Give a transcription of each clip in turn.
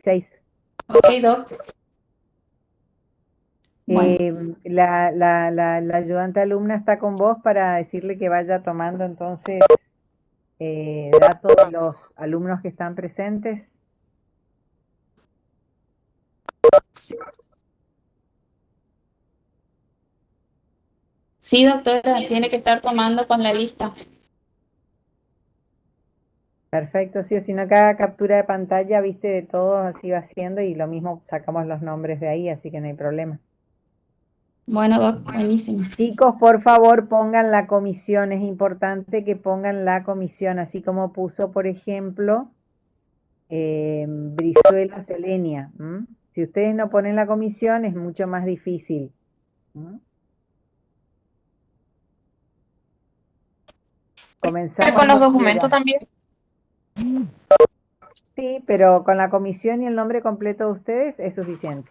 16. Ok, Doc. Bueno, La ayudante alumna está con vos para decirle que vaya tomando entonces datos de los alumnos que están presentes. sí, doctora, tiene que estar tomando con la lista. Perfecto, sí, o si no, cada captura de pantalla, viste, de todos así va haciendo y lo mismo sacamos los nombres de ahí, así que no hay problema. Bueno, Doc, buenísimo. Chicos, por favor, pongan la comisión, es importante que pongan la comisión, así como puso, por ejemplo, Brizuela Selenia. Si ustedes no ponen la comisión, es mucho más difícil. Comenzamos Con los los documentos cero. también. Sí, pero con la comisión y el nombre completo de ustedes es suficiente.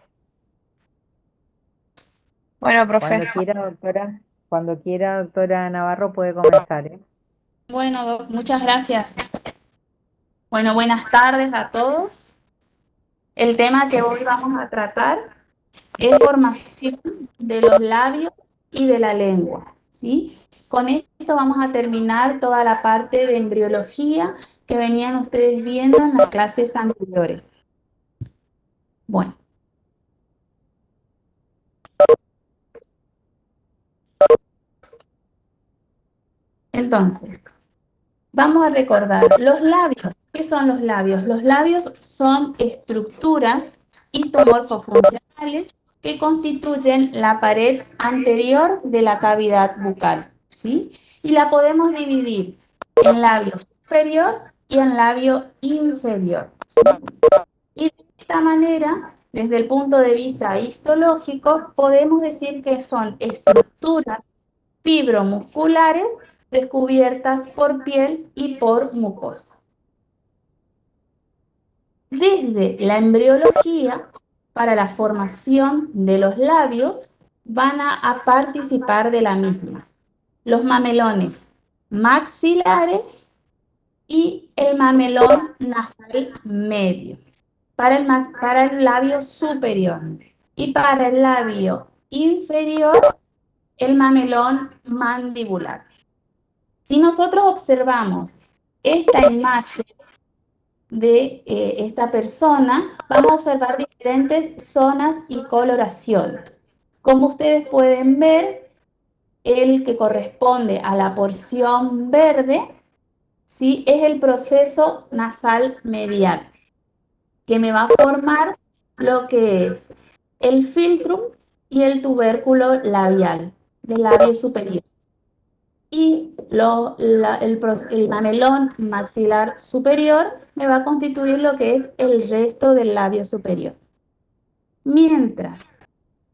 Bueno, profe. Cuando quiera, doctora Navarro, puede comenzar, ¿eh? Bueno, Doc, muchas gracias. Bueno, buenas tardes a todos. El tema que hoy vamos a tratar es formación de los labios y de la lengua, ¿sí? Con esto vamos a terminar toda la parte de embriología que venían ustedes viendo en las clases anteriores. Bueno, entonces, vamos a recordar los labios. ¿Qué son los labios? Los labios son estructuras histomorfofuncionales que constituyen la pared anterior de la cavidad bucal, ¿sí? Y la podemos dividir en labio superior y en labio inferior, ¿sí? Y de esta manera, desde el punto de vista histológico, podemos decir que son estructuras fibromusculares recubiertas por piel y por mucosa. Desde la embriología, para la formación de los labios, van a participar de la misma los mamelones maxilares y el mamelón nasal medio para el labio superior, y para el labio inferior el mamelón mandibular. Si nosotros observamos esta imagen de esta persona, vamos a observar diferentes zonas y coloraciones. Como ustedes pueden ver, el que corresponde a la porción verde, ¿sí?, es el proceso nasal medial, que me va a formar lo que es el filtrum y el tubérculo labial del labio superior. Y el mamelón maxilar superior me va a constituir lo que es el resto del labio superior. Mientras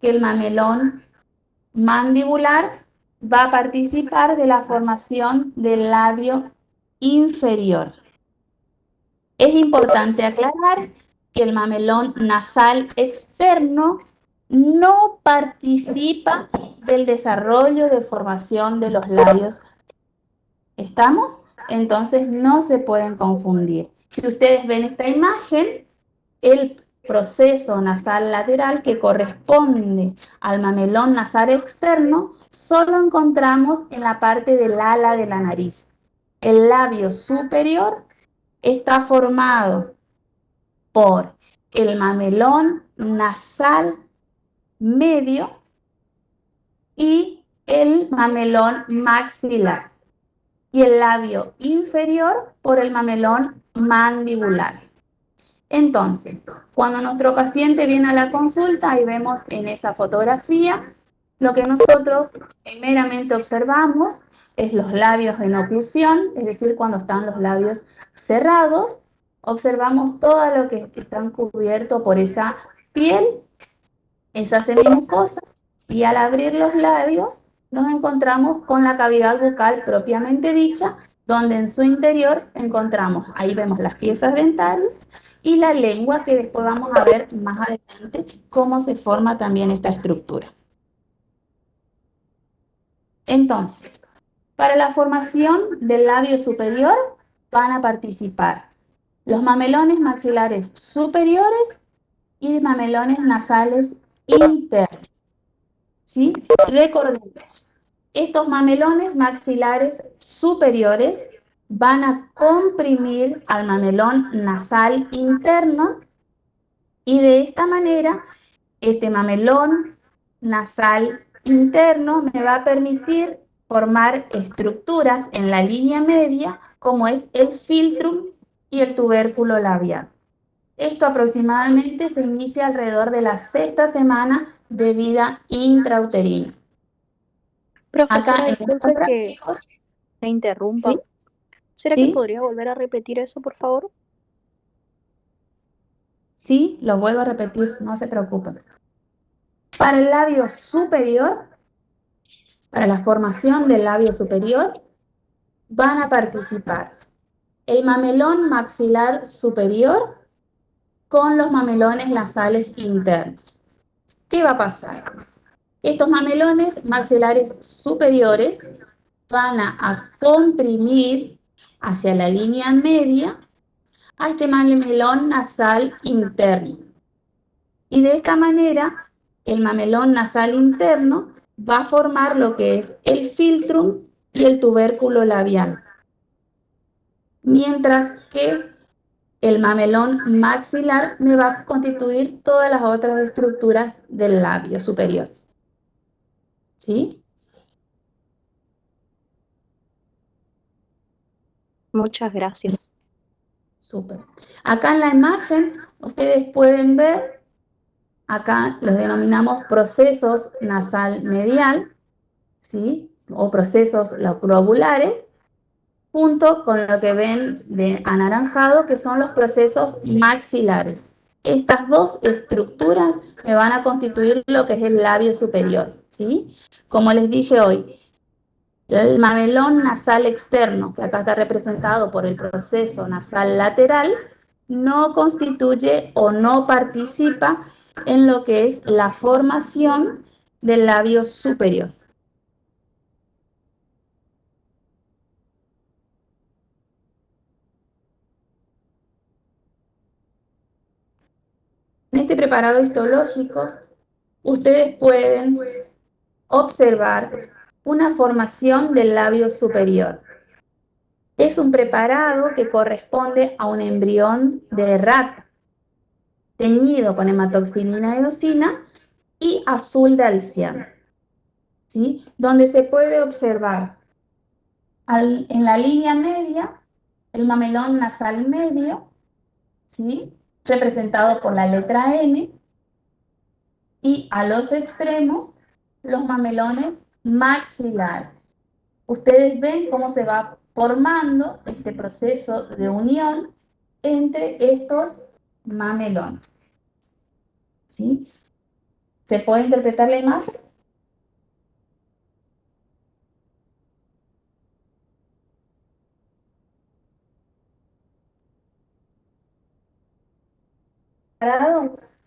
que el mamelón mandibular va a participar de la formación del labio inferior. Es importante aclarar que el mamelón nasal externo no participa del desarrollo de formación de los labios. ¿Estamos? Entonces no se pueden confundir. Si ustedes ven esta imagen, el proceso nasal lateral que corresponde al mamelón nasal externo solo encontramos en la parte del ala de la nariz. El labio superior está formado por el mamelón nasal medio y el mamelón maxilar, y el labio inferior por el mamelón mandibular. Entonces, cuando nuestro paciente viene a la consulta y vemos en esa fotografía, lo que nosotros meramente observamos es los labios en oclusión, es decir, cuando están los labios cerrados, observamos todo lo que están cubiertos por esa piel, esa semimucosa, y al abrir los labios nos encontramos con la cavidad bucal propiamente dicha, donde en su interior encontramos, ahí vemos las piezas dentales y la lengua, que después vamos a ver más adelante cómo se forma también esta estructura. Entonces, para la formación del labio superior van a participar los mamelones maxilares superiores y mamelones nasales internos. ¿Sí? Recordemos, estos mamelones maxilares superiores van a comprimir al mamelón nasal interno y de esta manera este mamelón nasal interno me va a permitir formar estructuras en la línea media como es el filtrum y el tubérculo labial. Esto aproximadamente se inicia alrededor de la sexta semana de vida intrauterina. Acá Profesora, en estos disculpe que gráficos, me interrumpa. ¿sí? ¿Será que ¿Sí? podría volver a repetir eso, por favor? Sí, lo vuelvo a repetir, no se preocupen. Para el labio superior, para la formación del labio superior, van a participar el mamelón maxilar superior con los mamelones nasales internos. ¿Qué va a pasar? Estos mamelones maxilares superiores van a comprimir hacia la línea media a este mamelón nasal interno. Y de esta manera, el mamelón nasal interno va a formar lo que es el filtrum y el tubérculo labial. Mientras que el mamelón maxilar me va a constituir todas las otras estructuras del labio superior. ¿Sí? Muchas gracias. Súper. Acá en la imagen ustedes pueden ver, acá los denominamos procesos nasal medial, ¿sí? O procesos lobulares, junto con lo que ven de anaranjado, que son los procesos maxilares. Estas dos estructuras me van a constituir lo que es el labio superior, ¿sí? Como les dije hoy, el mamelón nasal externo, que acá está representado por el proceso nasal lateral, no constituye o no participa en lo que es la formación del labio superior. En este preparado histológico, ustedes pueden observar una formación del labio superior. Es un preparado que corresponde a un embrión de rata, teñido con hematoxilina eosina y azul de alciano, ¿sí? Donde se puede observar en la línea media el mamelón nasal medio, ¿sí? Representado por la letra N, y a los extremos los mamelones maxilares. Ustedes ven cómo se va formando este proceso de unión entre estos mamelones. ¿Sí? ¿Se puede interpretar la imagen?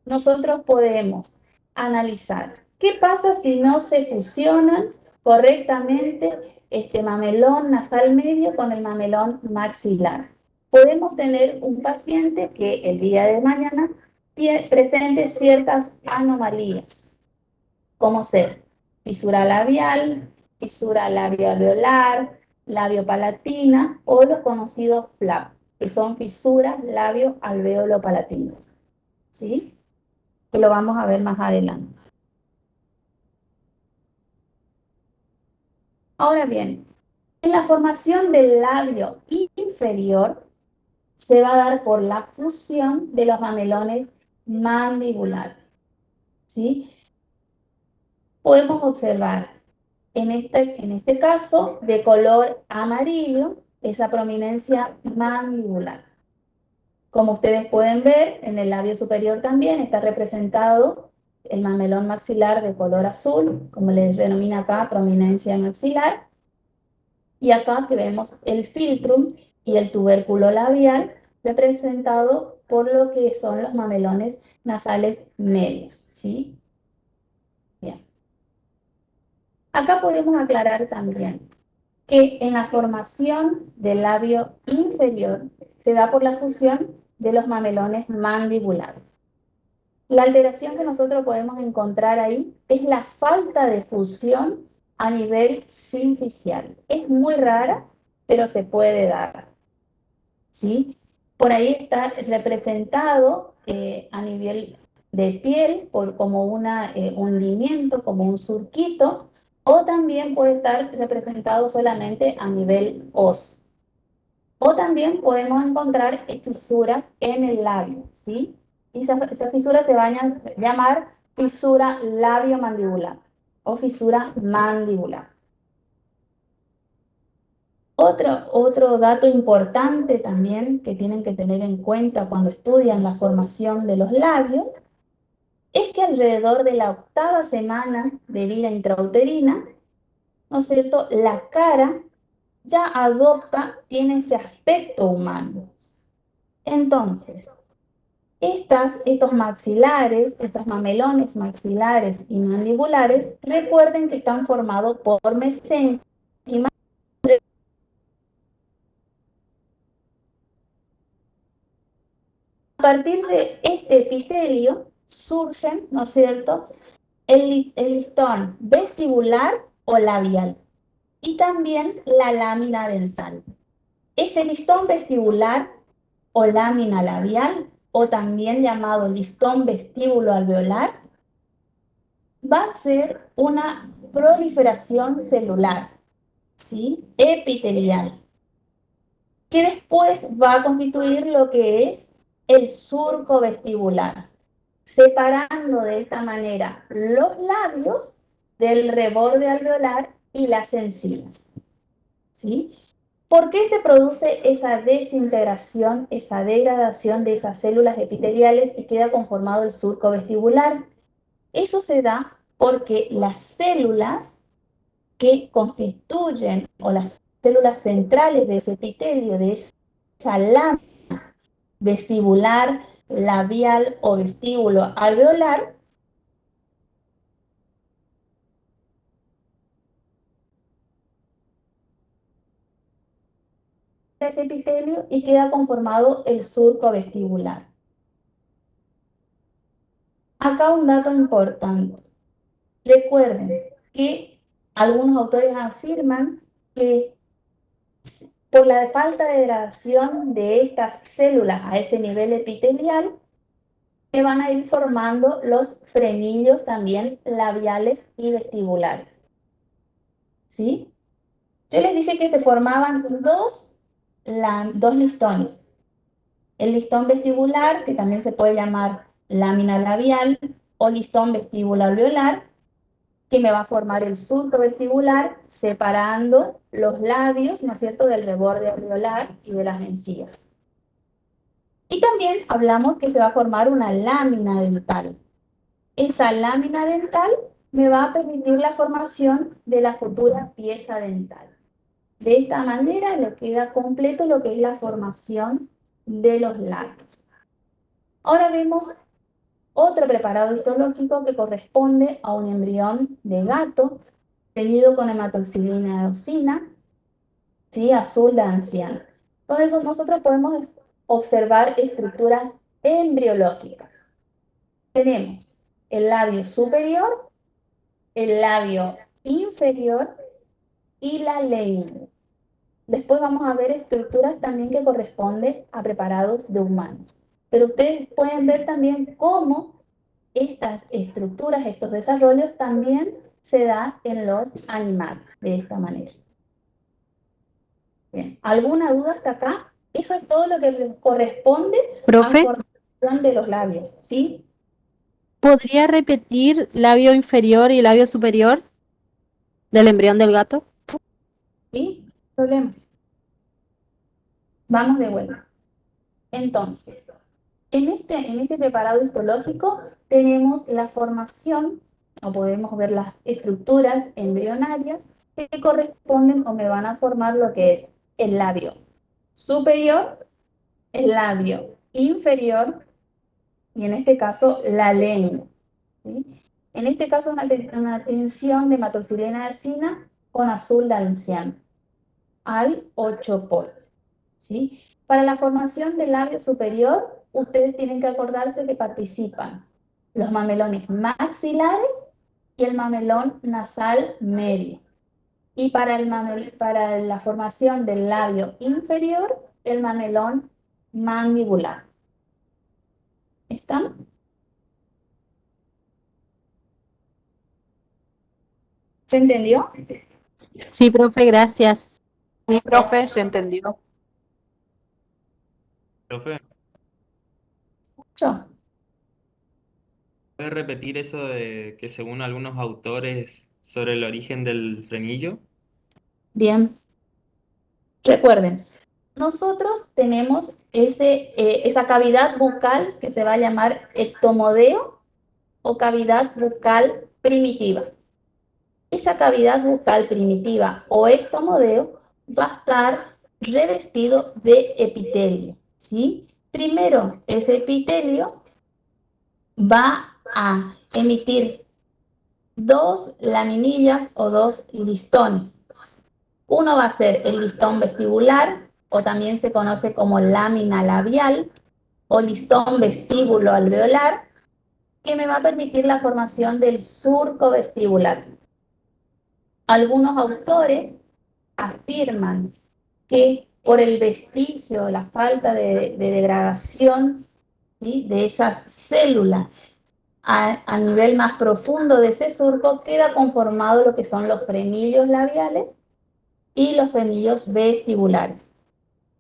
Nosotros podemos analizar qué pasa si no se fusionan correctamente este mamelón nasal medio con el mamelón maxilar. Podemos tener un paciente que el día de mañana presente ciertas anomalías, como ser fisura labial, fisura labio-alveolar, labio-palatina o los conocidos FLAP, que son fisuras labio-alveolo-palatinas. ¿Sí? Que lo vamos a ver más adelante. Ahora bien, en la formación del labio inferior se va a dar por la fusión de los mamelones mandibulares. ¿Sí? Podemos observar en este caso de color amarillo esa prominencia mandibular. Como ustedes pueden ver, en el labio superior también está representado el mamelón maxilar de color azul, como les denomina acá, prominencia maxilar. Y acá que vemos el filtrum y el tubérculo labial representado por lo que son los mamelones nasales medios, ¿sí? Bien. Acá podemos aclarar también que en la formación del labio inferior se da por la fusión de los mamelones mandibulares. La alteración que nosotros podemos encontrar ahí es la falta de fusión a nivel sinficial. Es muy rara, pero se puede dar, ¿sí? Por ahí está representado a nivel de piel como un hundimiento, como un surquito, o también puede estar representado solamente a nivel óseo. O también podemos encontrar fisuras en el labio, ¿sí? Y esa fisura se va a llamar fisura labio-mandibular o fisura mandibular. Otro dato importante también que tienen que tener en cuenta cuando estudian la formación de los labios es que alrededor de la 8ª semana de vida intrauterina, ¿no es cierto?, la cara ya tiene ese aspecto humano. Entonces, estos maxilares, estos mamelones maxilares y mandibulares, recuerden que están formados por mesénquima. A partir de este epitelio surgen, ¿no es cierto?, el listón vestibular o labial y también la lámina dental. Ese listón vestibular o lámina labial, o también llamado listón vestíbulo alveolar, va a ser una proliferación celular, ¿sí?, epitelial, que después va a constituir lo que es el surco vestibular, separando de esta manera los labios del reborde alveolar y las encías, ¿sí? ¿Por qué se produce esa desintegración, esa degradación de esas células epiteliales y queda conformado el surco vestibular? Eso se da porque las células que constituyen, o las células centrales de ese epitelio, de esa lámina vestibular, labial o vestíbulo alveolar, ese epitelio y queda conformado el surco vestibular. Acá un dato importante. Recuerden que algunos autores afirman que por la falta de degradación de estas células a ese nivel epitelial, se van a ir formando los frenillos también labiales y vestibulares, ¿sí? Yo les dije que se formaban dos listones. El listón vestibular, que también se puede llamar lámina labial, o listón vestíbulo alveolar, que me va a formar el surco vestibular, separando los labios, ¿no es cierto?, del reborde alveolar y de las encías. Y también hablamos que se va a formar una lámina dental. Esa lámina dental me va a permitir la formación de la futura pieza dental. De esta manera le queda completo lo que es la formación de los labios. Ahora vemos otro preparado histológico que corresponde a un embrión de gato tenido con hematoxilina eosina, ¿sí?, azul de anciano. Entonces nosotros podemos observar estructuras embriológicas. Tenemos el labio superior, el labio inferior y la lengua. Después vamos a ver estructuras también que corresponden a preparados de humanos. Pero ustedes pueden ver también cómo estas estructuras, estos desarrollos también se dan en los animales, de esta manera. Bien, ¿alguna duda hasta acá? Eso es todo lo que corresponde a la Profe, formación de los labios, ¿sí? ¿podría repetir labio inferior y labio superior del embrión del gato? ¿Sí? Problema. Vamos de vuelta. Entonces, en este preparado histológico tenemos la formación, o podemos ver las estructuras embrionarias que corresponden o me van a formar lo que es el labio superior, el labio inferior y en este caso la lengua, ¿sí? En este caso una tinción de hematoxilina eosina con azul de anciano. al 8-pol, ¿sí? Para la formación del labio superior, ustedes tienen que acordarse que participan los mamelones maxilares y el mamelón nasal medio. Y para la formación del labio inferior, el mamelón mandibular. ¿Están? ¿Se entendió? Sí, profe, gracias. Mi profe, ¿se entendió? Profe, Yo. ¿puede repetir eso de que según algunos autores sobre el origen del frenillo? Bien. Recuerden, nosotros tenemos esa cavidad bucal que se va a llamar ectomodeo o cavidad bucal primitiva. Esa cavidad bucal primitiva o ectomodeo va a estar revestido de epitelio, ¿sí? Primero, ese epitelio va a emitir dos laminillas o dos listones. Uno va a ser el listón vestibular, o también se conoce como lámina labial, o listón vestíbulo alveolar, que me va a permitir la formación del surco vestibular. Algunos autores afirman que por el vestigio, la falta de degradación, ¿sí?, de esas células a nivel más profundo de ese surco, queda conformado lo que son los frenillos labiales y los frenillos vestibulares,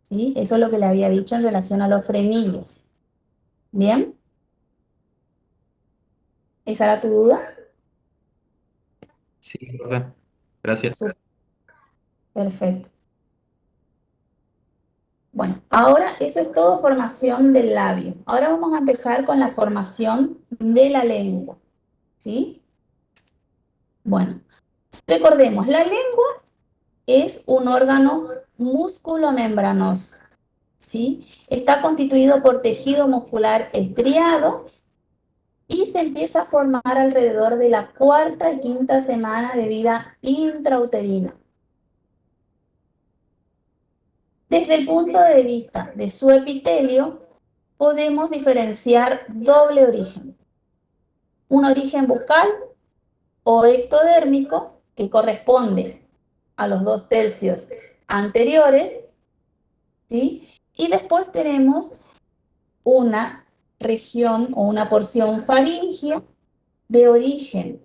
¿sí? Eso es lo que le había dicho en relación a los frenillos. ¿Bien? ¿Esa era tu duda? Sí, profe. Gracias. Perfecto. Bueno, ahora eso es todo formación del labio. Ahora vamos a empezar con la formación de la lengua, ¿sí? Bueno, recordemos, la lengua es un órgano músculo-membranoso, ¿sí? Está constituido por tejido muscular estriado y se empieza a formar alrededor de la cuarta y quinta semana de vida intrauterina. Desde el punto de vista de su epitelio, podemos diferenciar doble origen. Un origen bucal o ectodérmico, que corresponde a los 2/3 anteriores, ¿sí? Y después tenemos una región o una porción faríngea de origen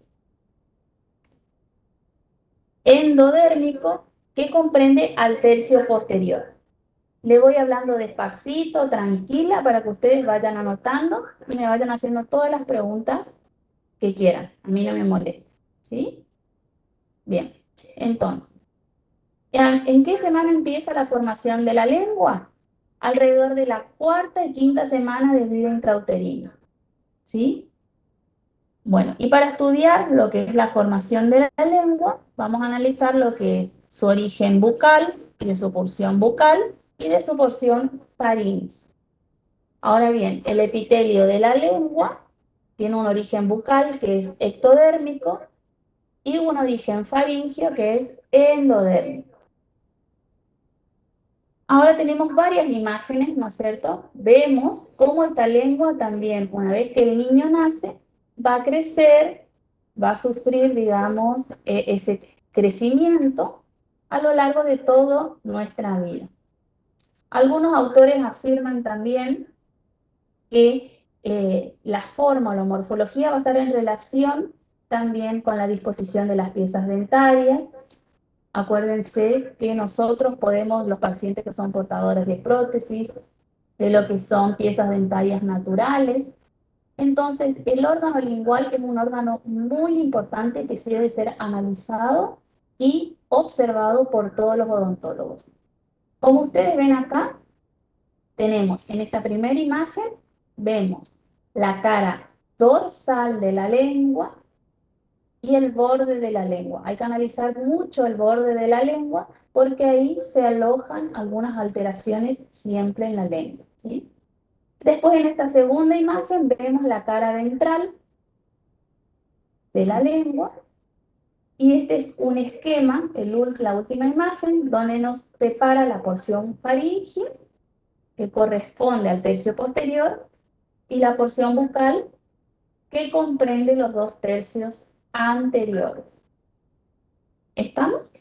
endodérmico que comprende al tercio posterior. Le voy hablando despacito, tranquila, para que ustedes vayan anotando y me vayan haciendo todas las preguntas que quieran. A mí no me molesta, ¿sí? Bien, entonces, ¿en qué semana empieza la formación de la lengua? Alrededor de la cuarta y quinta semana de vida intrauterina, ¿sí? Bueno, y para estudiar lo que es la formación de la lengua, vamos a analizar lo que es su origen bucal y de su porción bucal y de su porción faríngea. Ahora bien, el epitelio de la lengua tiene un origen bucal que es ectodérmico y un origen faríngeo que es endodérmico. Ahora tenemos varias imágenes, ¿no es cierto? Vemos cómo esta lengua también, una vez que el niño nace, va a crecer, va a sufrir, digamos, ese crecimiento a lo largo de toda nuestra vida. Algunos autores afirman también que la forma o la morfología va a estar en relación también con la disposición de las piezas dentarias. Acuérdense que nosotros podemos, los pacientes que son portadores de prótesis, de lo que son piezas dentarias naturales. Entonces, el órgano lingual es un órgano muy importante que sí debe ser analizado y observado por todos los odontólogos. Como ustedes ven acá, tenemos en esta primera imagen, vemos la cara dorsal de la lengua y el borde de la lengua. Hay que analizar mucho el borde de la lengua porque ahí se alojan algunas alteraciones siempre en la lengua, ¿sí? Después en esta segunda imagen vemos la cara ventral de la lengua Y este es un esquema, la última imagen, donde nos separa la porción faríngea, que corresponde al tercio posterior, y la porción bucal, que comprende los 2/3 anteriores. ¿Estamos?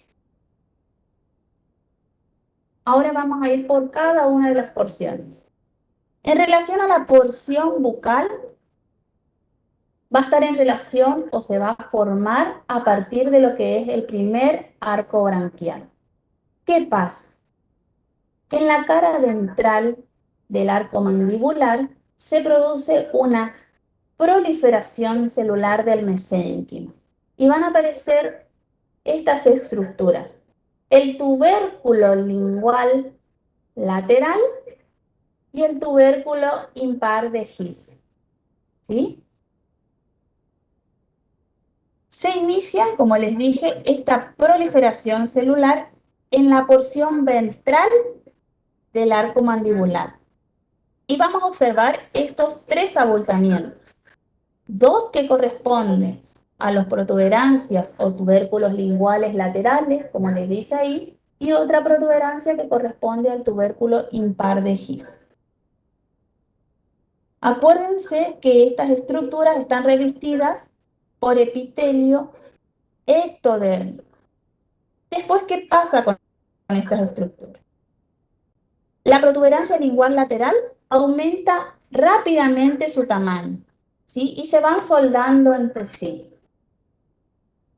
Ahora vamos a ir por cada una de las porciones. En relación a la porción bucal, va a estar en relación o se va a formar a partir de lo que es el primer arco branquial. ¿Qué pasa? En la cara ventral del arco mandibular se produce una proliferación celular del mesénquimo y van a aparecer estas estructuras: el tubérculo lingual lateral y el tubérculo impar de His. ¿Sí? Se inicia, como les dije, esta proliferación celular en la porción ventral del arco mandibular. Y vamos a observar estos 3 abultamientos. 2 que corresponden a las protuberancias o tubérculos linguales laterales, como les dice ahí, y otra protuberancia que corresponde al tubérculo impar de His. Acuérdense que estas estructuras están revestidas por epitelio ectodérmico. Después, ¿qué pasa con estas estructuras? La protuberancia lingual lateral aumenta rápidamente su tamaño, ¿sí? Y se van soldando entre sí.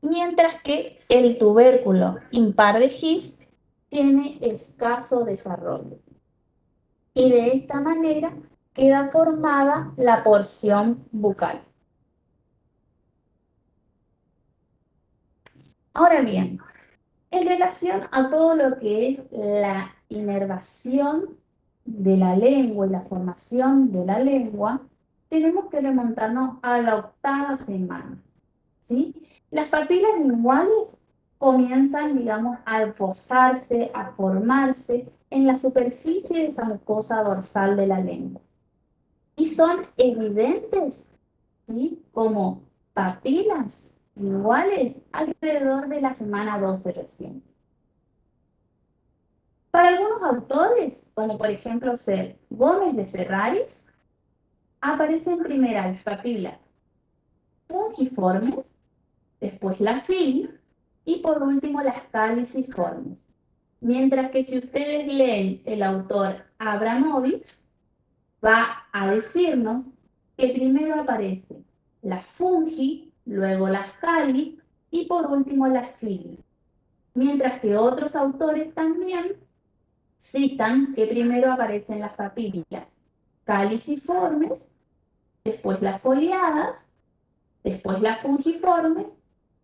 Mientras que el tubérculo impar de His tiene escaso desarrollo. Y de esta manera queda formada la porción bucal. Ahora bien, en relación a todo lo que es la inervación de la lengua y la formación de la lengua, tenemos que remontarnos a la 8ª semana, ¿sí? Las papilas linguales comienzan, digamos, a esbozarse, a formarse en la superficie de esa mucosa dorsal de la lengua. Y son evidentes, ¿sí?, como papilas linguales alrededor de la semana 12 recién. Para algunos autores, como por ejemplo ser Gómez de Ferraris, aparecen primero las papilas fungiformes, después la fili y por último las caliciformes. Mientras que si ustedes leen el autor Abramovich, va a decirnos que primero aparece la fungi, luego las cali y por último las fili. Mientras que otros autores también citan que primero aparecen las papilas caliciformes, después las foliadas, después las fungiformes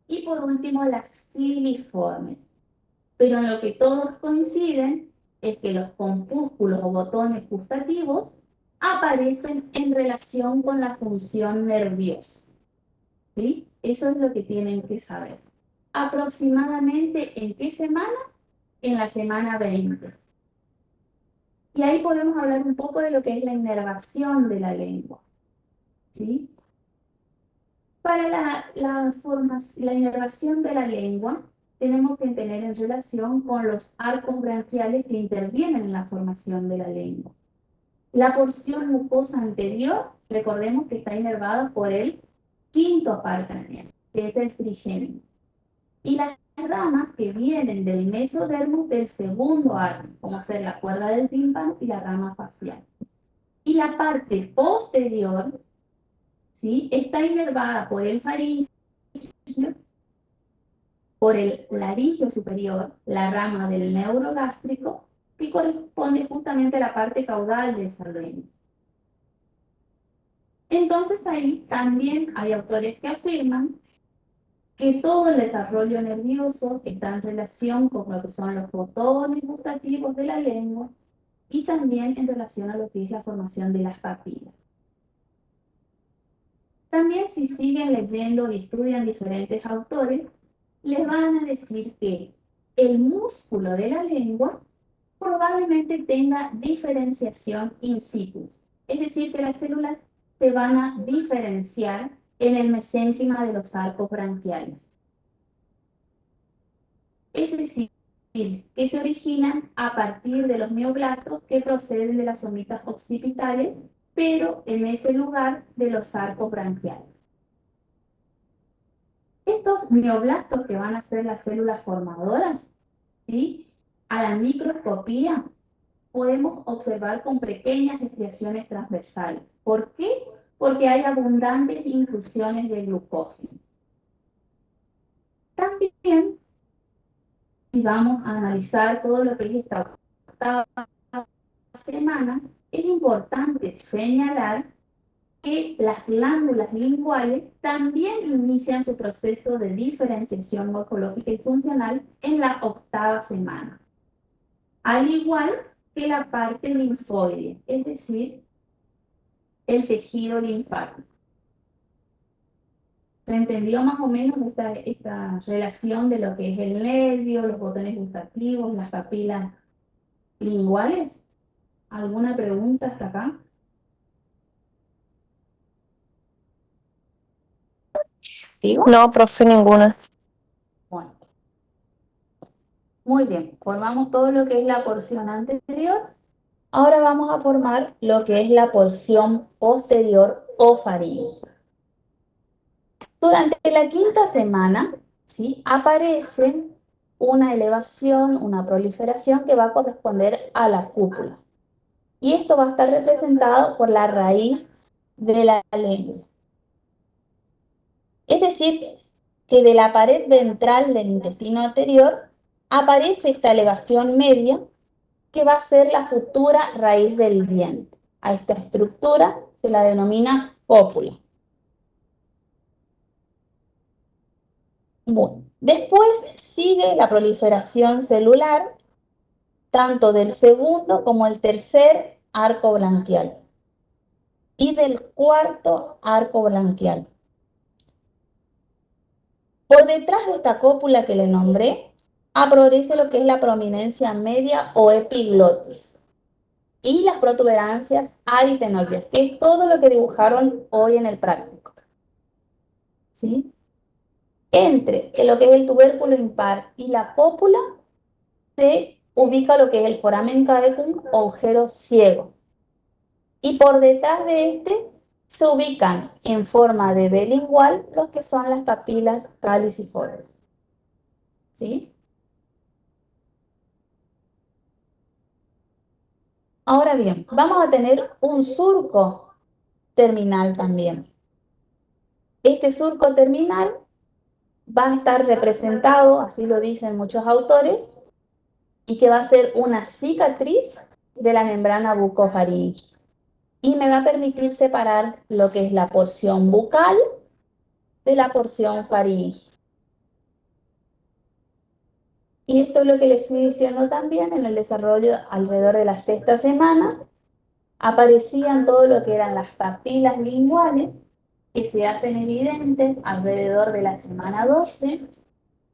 y por último las filiformes. Pero en lo que todos coinciden es que los compúsculos o botones gustativos aparecen en relación con la función nerviosa, ¿sí? Eso es lo que tienen que saber. ¿Aproximadamente en qué semana? En la semana 20. Y ahí podemos hablar un poco de lo que es la inervación de la lengua, ¿sí? Para la inervación de la lengua, tenemos que tener en relación con los arcos branquiales que intervienen en la formación de la lengua. La porción mucosa anterior, recordemos que está inervada por el 5º par craneal, que es el trigémino. Y las ramas que vienen del mesodermo del 2º arco, como ser la cuerda del tímpano y la rama facial. Y la parte posterior, ¿sí?, está inervada por el faríngeo, por el laringio superior, la rama del neurogástrico, que corresponde justamente a la parte caudal de esa lengua. Entonces ahí también hay autores que afirman que todo el desarrollo nervioso está en relación con lo que son los botones gustativos de la lengua y también en relación a lo que es la formación de las papilas. También si siguen leyendo y estudian diferentes autores, les van a decir que el músculo de la lengua probablemente tenga diferenciación in situ, es decir, que las células se van a diferenciar en el mesénquima de los arcos branquiales. Es decir, que se originan a partir de los mioblastos que proceden de las somitas occipitales, pero en ese lugar de los arcos branquiales. Estos mioblastos, que van a ser las células formadoras, ¿sí?, a la microscopía podemos observar con pequeñas estriaciones transversales. ¿Por qué? Porque hay abundantes inclusiones de glucógeno. También, si vamos a analizar todo lo que es esta octava semana, es importante señalar que las glándulas linguales también inician su proceso de diferenciación morfológica y funcional en la octava semana, al igual que la parte linfoide, es decir, el tejido linfático. ¿Se entendió más o menos esta relación de lo que es el nervio, los botones gustativos, las papilas linguales? ¿Alguna pregunta hasta acá? ¿Sigo? No, profe, ninguna. Bueno, muy bien, formamos todo lo que es la porción anterior. Ahora vamos a formar lo que es la porción posterior o faríngea. Durante la quinta semana, ¿sí?, aparece una elevación, una proliferación que va a corresponder a la cúpula. Y esto va a estar representado por la raíz de la lengua. Es decir, que de la pared ventral del intestino anterior aparece esta elevación media que va a ser la futura raíz del diente. A esta estructura se la denomina cópula. Bueno, después sigue la proliferación celular, tanto del segundo como el tercer arco branquial y del cuarto arco branquial. Por detrás de esta cópula que le nombré, aparece lo que es la prominencia media o epiglotis y las protuberancias aritenoides, que es todo lo que dibujaron hoy en el práctico. ¿Sí? Entre lo que es el tubérculo impar y la cópula se ubica lo que es el foramen caecum o agujero ciego. Y por detrás de este se ubican en forma de B lingual los que son las papilas caliciformes. ¿Sí? Ahora bien, vamos a tener un surco terminal también. Este surco terminal va a estar representado, así lo dicen muchos autores, y que va a ser una cicatriz de la membrana bucofaríngea. Y me va a permitir separar lo que es la porción bucal de la porción faríngea. Y esto es lo que les fui diciendo también en el desarrollo alrededor de la sexta semana. Aparecían todo lo que eran las papilas linguales, que se hacen evidentes alrededor de la semana 12,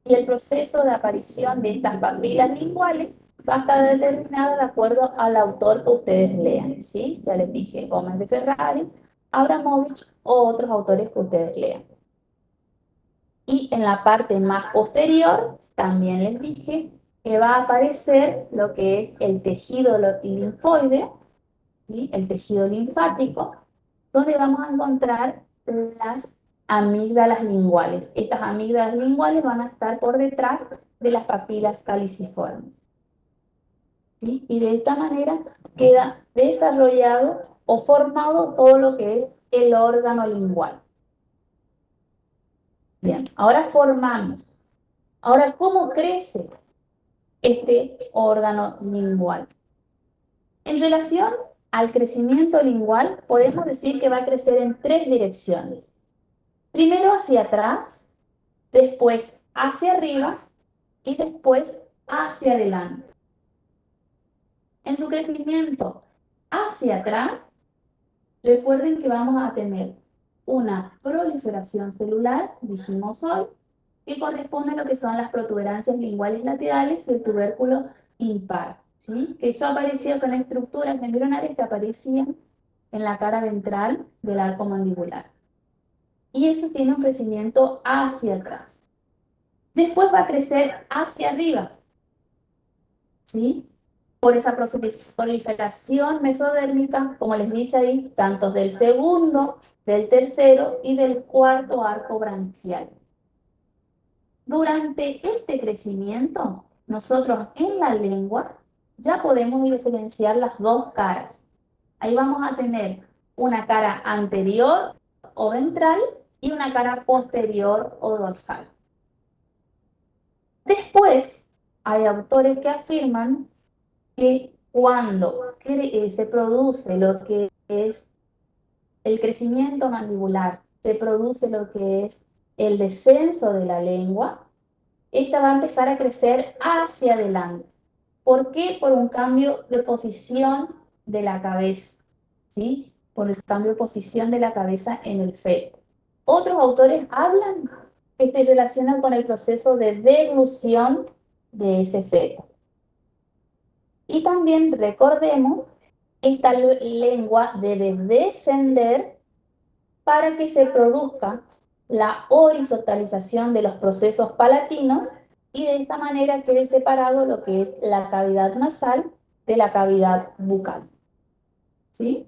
y el proceso de aparición de estas papilas linguales va a estar determinado de acuerdo al autor que ustedes lean, ¿sí? Ya les dije, Gómez de Ferraris, Abramovich o otros autores que ustedes lean. Y en la parte más posterior, también les dije que va a aparecer lo que es el tejido linfoide, ¿sí?, el tejido linfático, donde vamos a encontrar las amígdalas linguales. Estas amígdalas linguales van a estar por detrás de las papilas caliciformes. ¿Sí? Y de esta manera queda desarrollado o formado todo lo que es el órgano lingual. Bien, ahora formamos. Ahora, ¿cómo crece este órgano lingual? En relación al crecimiento lingual, podemos decir que va a crecer en tres direcciones. Primero hacia atrás, después hacia arriba y después hacia adelante. En su crecimiento hacia atrás, recuerden que vamos a tener una proliferación celular, dijimos hoy, que corresponde a lo que son las protuberancias linguales laterales y el tubérculo impar, ¿sí? Que eso aparecía, son estructuras membranares que aparecían en la cara ventral del arco mandibular. Y eso tiene un crecimiento hacia atrás. Después va a crecer hacia arriba, ¿sí? Por esa proliferación mesodérmica, como les dice ahí, tanto del segundo, del tercero y del cuarto arco branquial. Durante este crecimiento, nosotros en la lengua ya podemos diferenciar las dos caras. Ahí vamos a tener una cara anterior o ventral y una cara posterior o dorsal. Después, hay autores que afirman que cuando se produce lo que es el crecimiento mandibular, se produce lo que es el descenso de la lengua, esta va a empezar a crecer hacia adelante. ¿Por qué? Por un cambio de posición de la cabeza, ¿sí? Por el cambio de posición de la cabeza en el feto. Otros autores hablan que se relacionan con el proceso de deglución de ese feto. Y también recordemos, esta lengua debe descender para que se produzca la horizontalización de los procesos palatinos y de esta manera quede separado lo que es la cavidad nasal de la cavidad bucal. ¿Sí?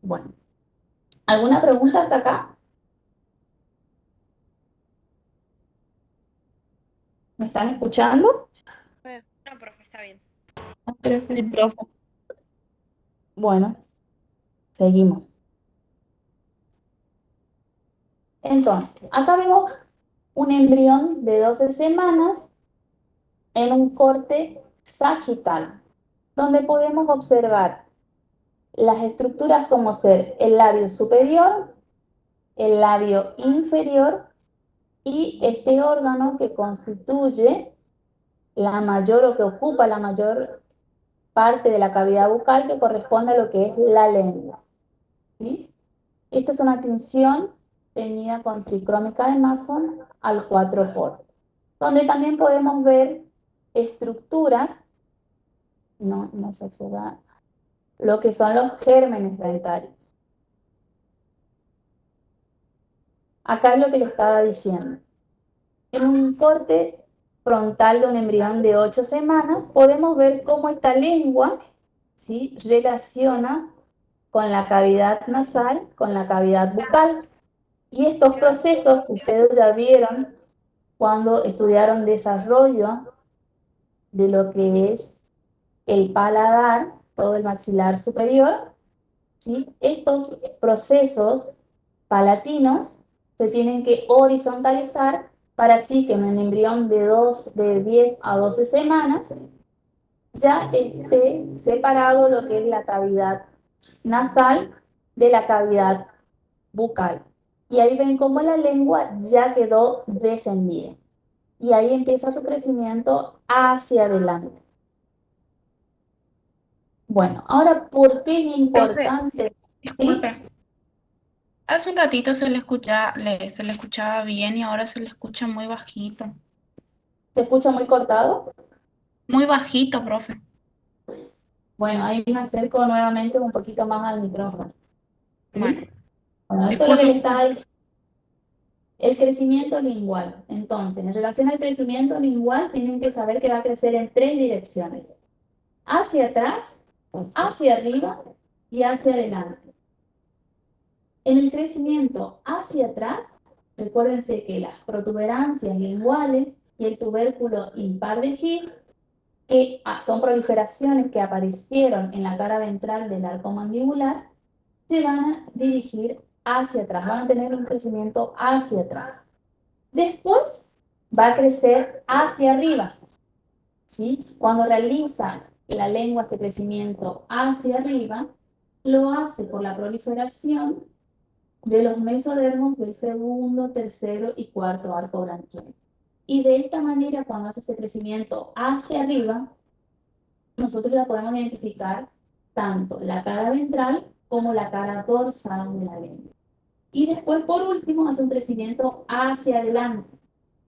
Bueno, ¿alguna pregunta hasta acá? ¿Me están escuchando? No, profe, está bien. Sí, profe. Bueno, seguimos. Entonces, acá vemos un embrión de 12 semanas en un corte sagital, donde podemos observar las estructuras como ser el labio superior, el labio inferior y este órgano que constituye la mayor o que ocupa la mayor parte de la cavidad bucal que corresponde a lo que es la lengua. ¿Sí? Esta es una tinción teñida con tricrómica de Mason al 4 por, donde también podemos ver estructuras, no se observa, lo que son los gérmenes dentarios. Acá es lo que le estaba diciendo. En un corte frontal de un embrión de 8 semanas, podemos ver cómo esta lengua, ¿sí?, relaciona con la cavidad nasal, con la cavidad bucal. Y estos procesos que ustedes ya vieron cuando estudiaron desarrollo de lo que es el paladar, todo el maxilar superior, ¿sí?, estos procesos palatinos se tienen que horizontalizar para así que en un embrión de 10 a 12 semanas ya esté separado lo que es la cavidad nasal de la cavidad bucal. Y ahí ven cómo la lengua ya quedó descendida. Y ahí empieza su crecimiento hacia adelante. Bueno, ahora, ¿por qué es importante? Disculpe. ¿Sí? Hace un ratito se le escuchaba bien y ahora se le escucha muy bajito. ¿Se escucha muy cortado? Muy bajito, profe. Bueno, ahí me acerco nuevamente un poquito más al micrófono. ¿Sí? Bueno, Bueno, esto es lo que le disculpe. estaba diciendo. El crecimiento lingual. Entonces, en relación al crecimiento lingual, tienen que saber que va a crecer en 3 direcciones. Hacia atrás, hacia arriba y hacia adelante. En el crecimiento hacia atrás, recuérdense que las protuberancias linguales y el tubérculo impar de His, que son proliferaciones que aparecieron en la cara ventral del arco mandibular, se van a dirigir hacia atrás, van a tener un crecimiento hacia atrás. Después va a crecer hacia arriba, ¿sí? Cuando realiza la lengua este crecimiento hacia arriba, lo hace por la proliferación de los mesodermos del segundo, tercero y cuarto arco branquial. Y de esta manera, cuando hace ese crecimiento hacia arriba, nosotros la podemos identificar tanto la cara ventral como la cara dorsal de la lengua. Y después, por último, hace un crecimiento hacia adelante.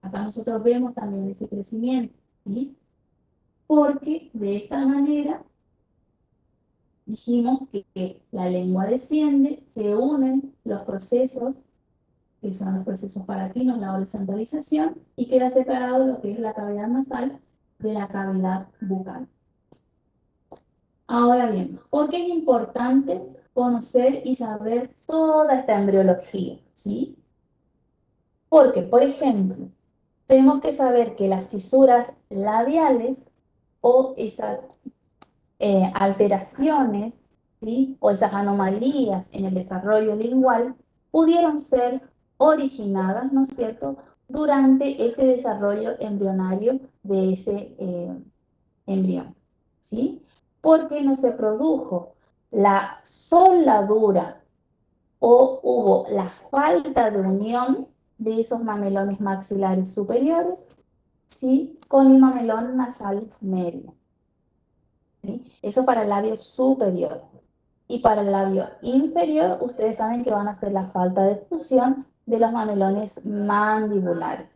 Acá nosotros vemos también ese crecimiento, ¿sí? Porque de esta manera dijimos que la lengua desciende, se unen los procesos que son los procesos palatinos, la horizontalización, y queda separado lo que es la cavidad nasal de la cavidad bucal. Ahora bien, ¿por qué es importante conocer y saber toda esta embriología? ¿Sí? Porque, por ejemplo, tenemos que saber que las fisuras labiales o esas alteraciones, ¿sí? O esas anomalías en el desarrollo lingual pudieron ser originadas, ¿no es cierto?, durante este desarrollo embrionario de ese embrión, ¿sí? Porque no se produjo la soldadura o hubo la falta de unión de esos mamelones maxilares superiores, ¿sí?, con el mamelón nasal medio, ¿sí? Eso para el labio superior. Y para el labio inferior, ustedes saben que van a ser la falta de fusión de los mamelones mandibulares,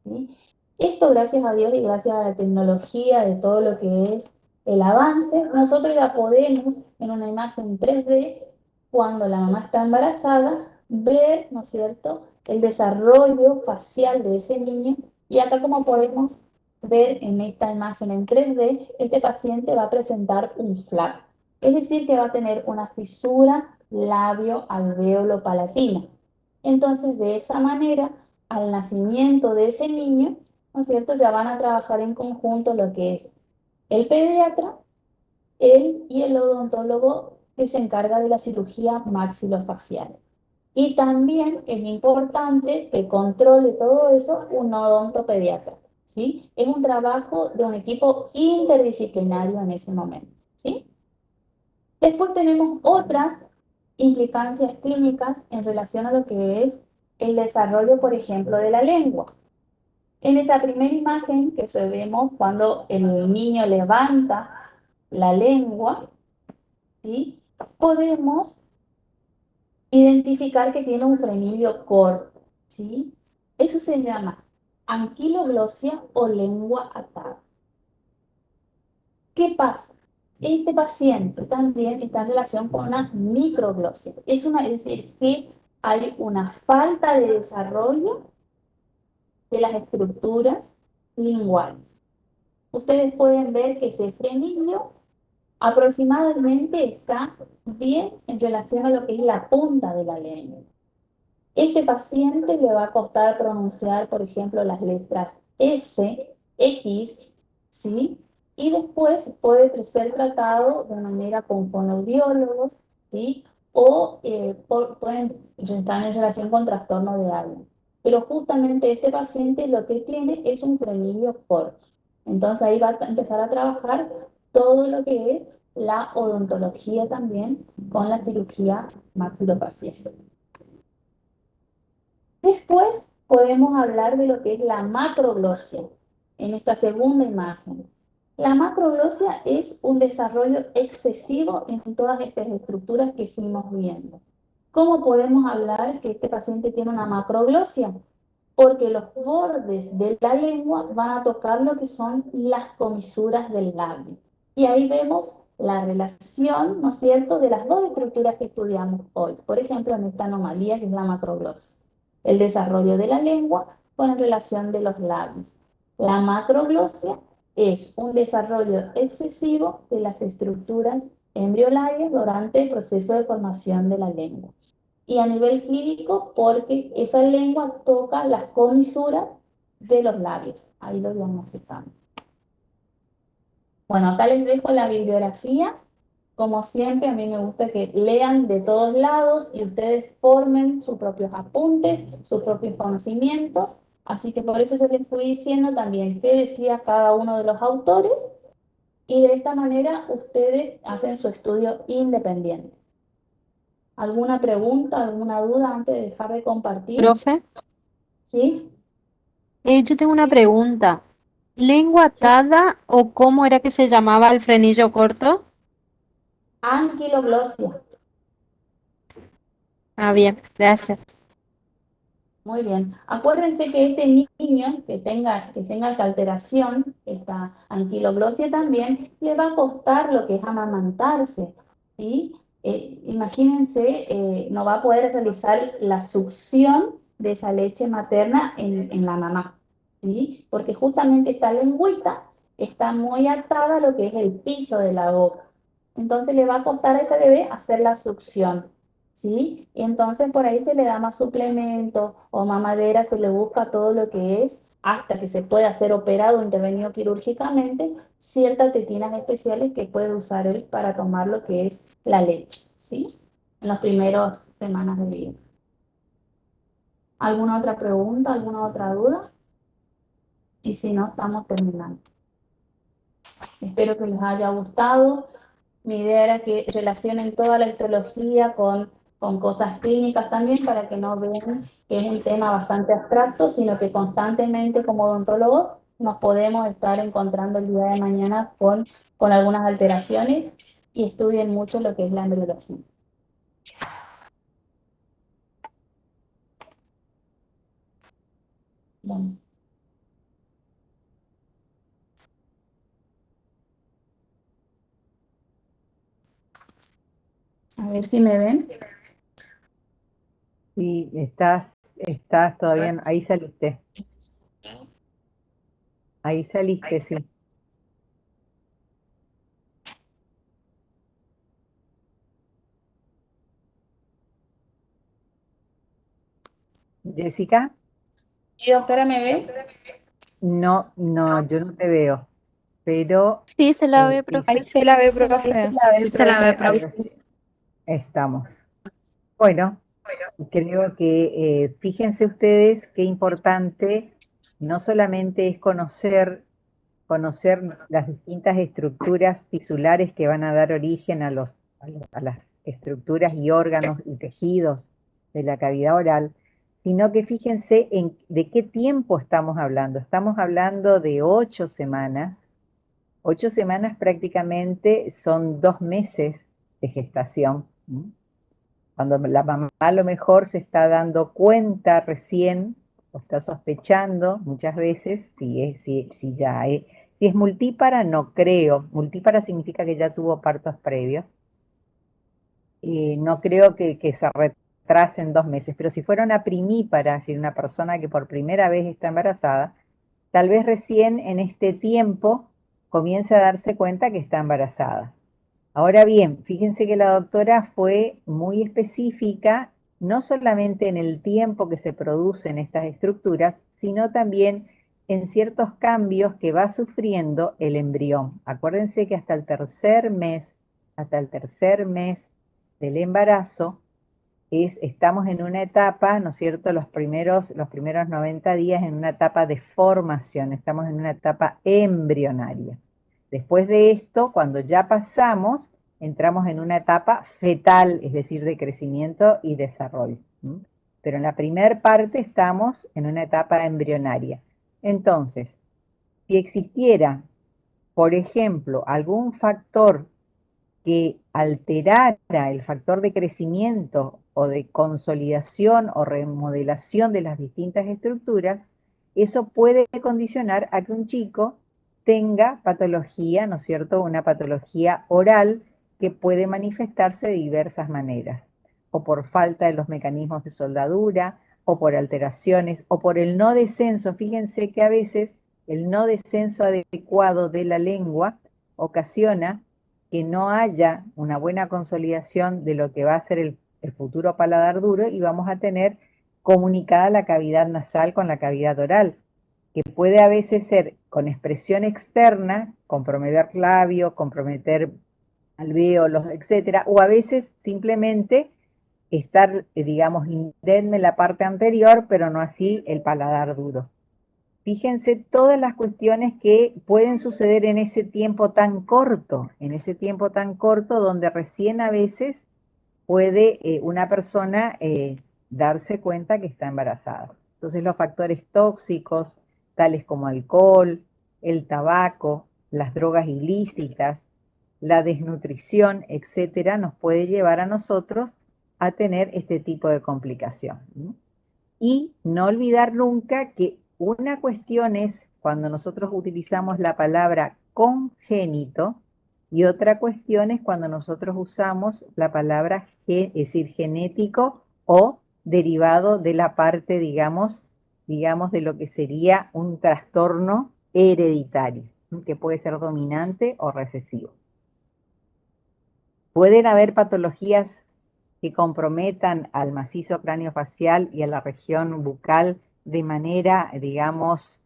¿sí? Esto, gracias a Dios y gracias a la tecnología de todo lo que es el avance, nosotros ya podemos en una imagen 3D, cuando la mamá está embarazada, ver, ¿no es cierto?, el desarrollo facial de ese niño. Y acá, como podemos ver en esta imagen en 3D, este paciente va a presentar un flap, es decir, que va a tener una fisura labio-alvéolo palatina. Entonces, de esa manera, al nacimiento de ese niño, ¿no es cierto?, ya van a trabajar en conjunto lo que es el pediatra, él y el odontólogo que se encarga de la cirugía maxilofacial. Y también es importante que controle todo eso un odontopediatra, ¿sí? Es un trabajo de un equipo interdisciplinario en ese momento, ¿sí? Después tenemos otras implicancias clínicas en relación a lo que es el desarrollo, por ejemplo, de la lengua. En esa primera imagen que vemos cuando el niño levanta la lengua, ¿sí?, podemos identificar que tiene un frenillo corto, ¿sí? Eso se llama anquiloglosia o lengua atada. ¿Qué pasa? Este paciente también está en relación con una microglosia. Es decir, que hay una falta de desarrollo de las estructuras linguales. Ustedes pueden ver que ese frenillo aproximadamente está bien en relación a lo que es la punta de la lengua. Este paciente le va a costar pronunciar, por ejemplo, las letras S, X, ¿sí? Y después puede ser tratado de manera con fonoaudiólogos, ¿sí? O pueden estar en relación con trastorno de habla. Pero justamente este paciente lo que tiene es un frenillo corto. Entonces ahí va a empezar a trabajar todo lo que es la odontología también con la cirugía maxilofacial. Después podemos hablar de lo que es la macroglosia, en esta segunda imagen. La macroglosia es un desarrollo excesivo en todas estas estructuras que fuimos viendo. ¿Cómo podemos hablar que este paciente tiene una macroglosia? Porque los bordes de la lengua van a tocar lo que son las comisuras del labio. Y ahí vemos la relación, ¿no es cierto?, de las dos estructuras que estudiamos hoy. Por ejemplo, en esta anomalía que es la macroglosia. El desarrollo de la lengua con relación de los labios. La macroglosia es un desarrollo excesivo de las estructuras embrionarias durante el proceso de formación de la lengua. Y a nivel clínico, porque esa lengua toca las comisuras de los labios. Ahí lo diagnosticamos. Bueno, acá les dejo la bibliografía. Como siempre, a mí me gusta que lean de todos lados y ustedes formen sus propios apuntes, sus propios conocimientos. Así que por eso yo les fui diciendo también qué decía cada uno de los autores y de esta manera ustedes hacen su estudio independiente. ¿Alguna pregunta, alguna duda antes de dejar de compartir? Profe, ¿Sí? yo tengo una pregunta. ¿Lengua atada o cómo era que se llamaba el frenillo corto? Anquiloglosia. Ah, bien, gracias. Muy bien. Acuérdense que este niño que tenga esta alteración, esta anquiloglosia también, le va a costar lo que es amamantarse, ¿sí? imagínense, no va a poder realizar la succión de esa leche materna en la mamá, ¿sí? Porque justamente esta lengüita está muy atada a lo que es el piso de la boca. Entonces le va a costar a ese bebé hacer la succión, ¿sí? Y entonces por ahí se le da más suplemento o mamadera, se le busca todo lo que es hasta que se pueda ser operado o intervenido quirúrgicamente, ciertas tetinas especiales que puede usar él para tomar lo que es la leche, ¿sí? En las primeras semanas de vida. ¿Alguna otra pregunta, alguna otra duda? Y si no, estamos terminando. Espero que les haya gustado. Mi idea era que relacionen toda la histología con cosas clínicas también para que no vean que es un tema bastante abstracto, sino que constantemente como odontólogos nos podemos estar encontrando el día de mañana con algunas alteraciones y estudien mucho lo que es la embriología. Bueno. A ver si me ven. Sí, estás todavía, ahí saliste. Ahí saliste, sí. Jessica, ¿Y doctora me ve? no, yo no te veo, pero Sí, se la ve, sí, profe. Ahí se la ve, Ahí se profe. la ve, Sí, se la ve, profe. Ahí profe. sí. estamos. Bueno, creo que fíjense ustedes qué importante no solamente es conocer las distintas estructuras tisulares que van a dar origen a las estructuras y órganos y tejidos de la cavidad oral, sino que fíjense de qué tiempo estamos hablando. Estamos hablando de 8 semanas. 8 semanas prácticamente son 2 meses de gestación. Cuando la mamá a lo mejor se está dando cuenta recién, o está sospechando muchas veces, si es multípara, no creo. Multípara significa que ya tuvo partos previos. No creo que se retrasen 2 meses, pero si fuera una primípara, es decir, una persona que por primera vez está embarazada, tal vez recién en este tiempo comience a darse cuenta que está embarazada. Ahora bien, fíjense que la doctora fue muy específica, no solamente en el tiempo que se producen estas estructuras, sino también en ciertos cambios que va sufriendo el embrión. Acuérdense que hasta el tercer mes del embarazo, estamos en una etapa, ¿no es cierto?, los primeros 90 días en una etapa de formación, estamos en una etapa embrionaria. Después de esto, cuando ya pasamos, entramos en una etapa fetal, es decir, de crecimiento y desarrollo. Pero en la primera parte estamos en una etapa embrionaria. Entonces, si existiera, por ejemplo, algún factor que alterara el factor de crecimiento o de consolidación o remodelación de las distintas estructuras, eso puede condicionar a que un chico tenga patología, ¿no es cierto?, una patología oral que puede manifestarse de diversas maneras, o por falta de los mecanismos de soldadura, o por alteraciones, o por el no descenso. Fíjense que a veces el no descenso adecuado de la lengua ocasiona que no haya una buena consolidación de lo que va a ser el futuro paladar duro y vamos a tener comunicada la cavidad nasal con la cavidad oral, que puede a veces ser con expresión externa, comprometer labio, comprometer alvéolos, etcétera, o a veces simplemente estar, digamos, indemne la parte anterior, pero no así el paladar duro. Fíjense todas las cuestiones que pueden suceder en ese tiempo tan corto, donde recién a veces puede una persona darse cuenta que está embarazada. Entonces los factores tóxicos, tales como alcohol, el tabaco, las drogas ilícitas, la desnutrición, etcétera, nos puede llevar a nosotros a tener este tipo de complicación. Y no olvidar nunca que una cuestión es cuando nosotros utilizamos la palabra congénito Y otra cuestión es cuando nosotros usamos la palabra, es decir, genético o derivado de la parte, digamos, de lo que sería un trastorno hereditario, que puede ser dominante o recesivo. Pueden haber patologías que comprometan al macizo craneofacial y a la región bucal de manera, digamos,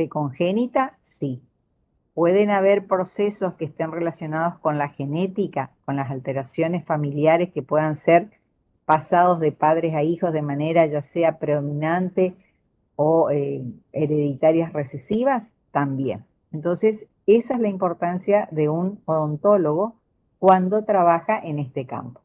congénita, sí. Pueden haber procesos que estén relacionados con la genética, con las alteraciones familiares que puedan ser pasados de padres a hijos de manera ya sea predominante o hereditarias recesivas, también. Entonces, esa es la importancia de un odontólogo cuando trabaja en este campo.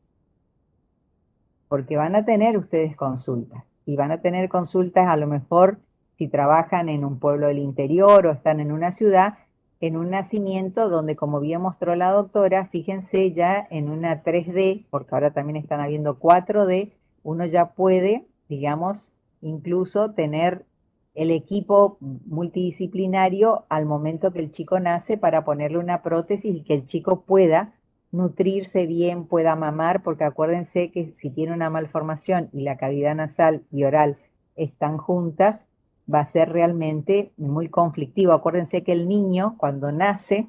Porque van a tener ustedes consultas, y van a tener consultas a lo mejor si trabajan en un pueblo del interior o están en una ciudad, en un nacimiento donde, como bien mostró la doctora, fíjense ya en una 3D, porque ahora también están habiendo 4D, uno ya puede, digamos, incluso tener el equipo multidisciplinario al momento que el chico nace para ponerle una prótesis y que el chico pueda nutrirse bien, pueda mamar, porque acuérdense que si tiene una malformación y la cavidad nasal y oral están juntas, va a ser realmente muy conflictivo. Acuérdense que el niño cuando nace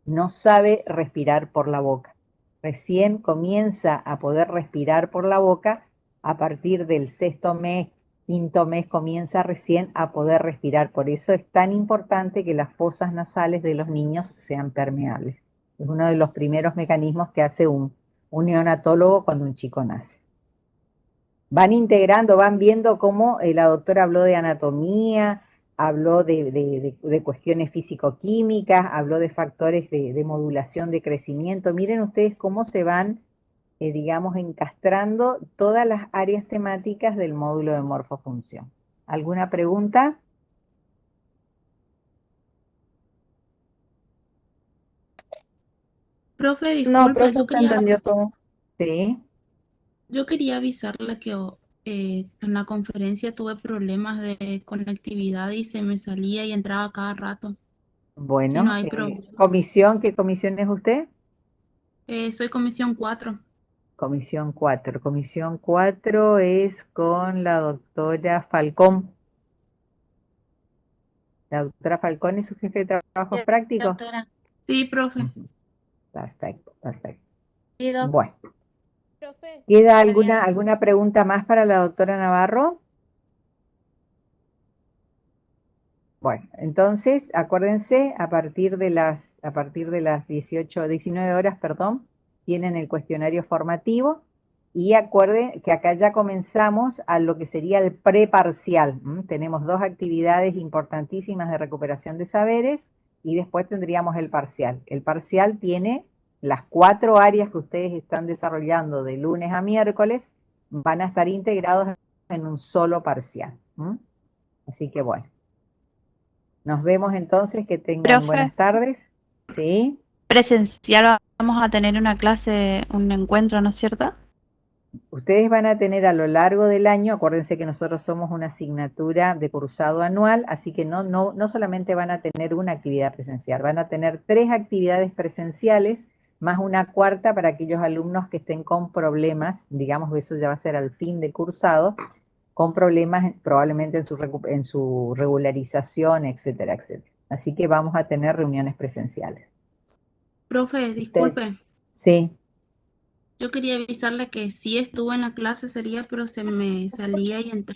no sabe respirar por la boca. Recién comienza a poder respirar por la boca a partir del 6º mes, 5º mes, comienza recién a poder respirar. Por eso es tan importante que las fosas nasales de los niños sean permeables. Es uno de los primeros mecanismos que hace un neonatólogo cuando un chico nace. Van integrando, van viendo cómo la doctora habló de anatomía, habló de cuestiones físico-químicas, habló de factores de modulación de crecimiento. Miren ustedes cómo se van, digamos, encastrando todas las áreas temáticas del módulo de morfofunción. ¿Alguna pregunta? Profe, No, disculpe, profe, se entendió todo. Sí. yo quería avisarle que en la conferencia tuve problemas de conectividad y se me salía y entraba cada rato. Si no Bueno, hay problema. ¿qué comisión es usted? Soy comisión 4. Comisión 4. Comisión 4 es con la doctora Falcón. ¿La doctora Falcón es su jefe de trabajos prácticos? Doctora. Sí, profe. Ujú. Perfecto, perfecto. Sí, Bueno, profe. ¿queda Había- alguna pregunta más para la doctora Navarro? Bueno, entonces, acuérdense, a partir de las 19 horas, perdón, tienen el cuestionario formativo y acuerden que acá ya comenzamos a lo que sería el preparcial. Tenemos 2 actividades importantísimas de recuperación de saberes y después tendríamos el parcial. El parcial tiene las 4 áreas que ustedes están desarrollando de lunes a miércoles, van a estar integrados en un solo parcial. Así que bueno. Nos vemos entonces, que tengan Profe, buenas tardes. ¿Sí? presencial vamos a tener una clase, un encuentro, ¿no es cierto? Ustedes van a tener a lo largo del año, acuérdense que nosotros somos una asignatura de cursado anual, así que no solamente van a tener una actividad presencial, van a tener 3 actividades presenciales, más una 4ª para aquellos alumnos que estén con problemas, digamos que eso ya va a ser al fin de cursado, con problemas probablemente en su regularización, etcétera, etcétera. Así que vamos a tener reuniones presenciales. Profe, Usted, disculpe. sí. Yo quería avisarle que sí estuve en la clase, sería, pero se me salía y entraba.